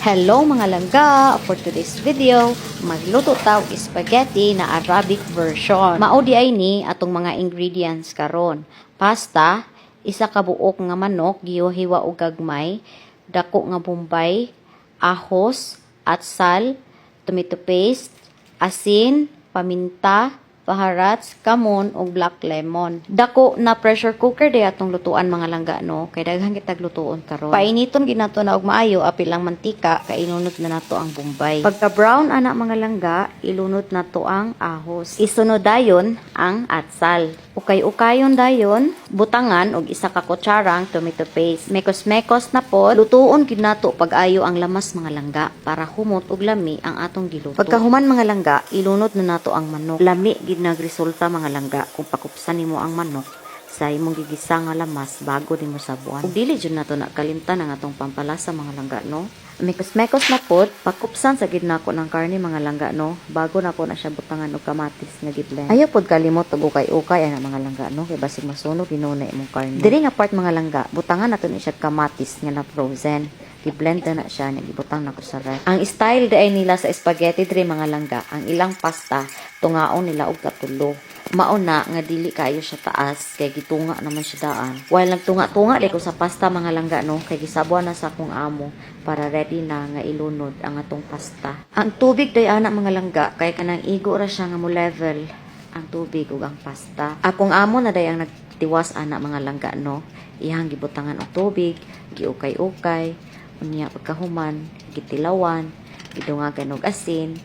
Hello mga langga! For today's video, magluto taw spaghetti na Arabic version. Mao di ay ni atong mga ingredients karon. Pasta, isa ka buok nga manok gihiwa og gagmay, dako nga bombay, ahos, atsal, tomato paste, asin, paminta, paharats, kamon ug black lemon. Dako na pressure cooker di atong lutuan mga langga no, kay daghan kitag lutuon karon. Painiton ginato na og maayo apil lang mantika kay inunod na nato ang bombay. Pagka brown ana mga langga, ilunod nato ang ahos. Isunod dayon ang atsal. Ukay-ukayon dayon, butangan og isa ka kutsarang tomato paste. Mekos-mekos na pod, lutuon gid nato pag-ayo ang lamas mga langga para humot og lami ang atong giluto. Pagka human mga langga, ilunod na nato ang manok. Lami gid nagresulta mga langga kung pakupsan nimo ang manok sa imong gigisa nga lamas bago nimo sabuan. Ug dili jud nato nakalimtan ang atong pampalasa mga langga no. Mekos-mekos na pod, pakupsan sa gidna ko ng karne mga langga no, bago na po na siya butangan og kamatis nga giblend. Ayaw pod kalimot og ukay-ukay ana mga langga no, kay basig masunog inuna imong karne. Diri nga part mga langga, butangan nato ni siya kamatis nga na frozen. I-blend na siya, nagibutang na ko sa ref. Ang style day nila sa spaghetti dre mga langga, ang ilang pasta, tungaon nila og katulo. Mauna nga dili kayo siya taas, kay gitunga naman siya daan. While nagtunga-tunga ko sa pasta mga langga no, kay gisabuan na sa akong amo para ready na nga ilunod ang atong pasta. Ang tubig day ana mga langga, kay kanang igo ra siya nga mo level ang tubig ug ang pasta. Akong amo na day ang nagtiwas ana mga langga no, ihang gibutangan og tubig, giukay-ukay. Unya pagkahuman, gitilawan, gidungagan og asin,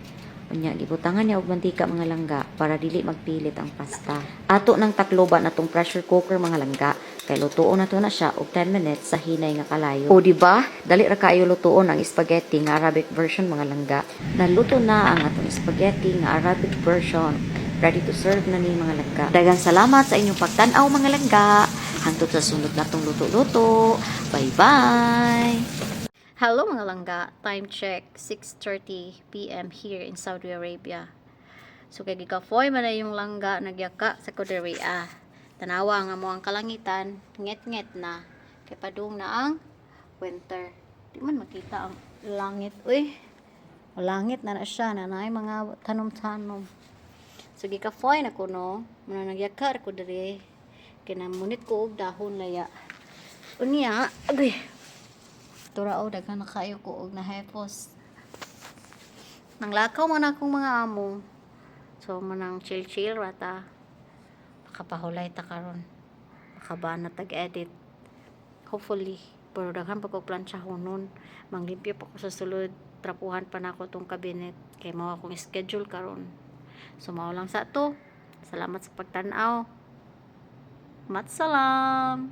unya gibutangan niya og mantika mga langga para dili magpilit ang pasta. Ato nang takloban atong pressure cooker mga langga, kay lutuon nato na siya og 10 minutes sa hinay nga kalayo. O di ba? Dali ra kaayo lutuon ang spaghetti nga Arabic version mga langga. Naluto na ang atong spaghetti nga Arabic version. Ready to serve na ni mga langga. Daghang salamat sa inyong pagtan-aw mga langga. Hangtod sa sunod natong luto-luto. Bye-bye! Hello mga langga, time check 6:30 PM here in Saudi Arabia. So kay gikafoy man na yung langga nagyaka sa Korea. Tanawa nga mo ang kalangitan, nget-nget na. Kay padung na ang winter. Di man makita ang langit. Uy, langit na siya, nanay mga tanom-tanom. So gikafoy na ko no, muna nagyaka ko diri. Kinamunit ko og dahon laya. Unya, agay. Turao daghang na kayo ko og nahepos. Nanglakaw man akong mga amo. So manang chill rata. Makapahulay ta karon. Makabana tag-edit. Hopefully, pero daghan pa ko planchahon nun. Manglimpyo pa ko sa sulod. Trapuhan pa na ako tong cabinet. Kay mao akong schedule karon. So mao lang sa to. Salamat sa pagtan-aw. Mat salam.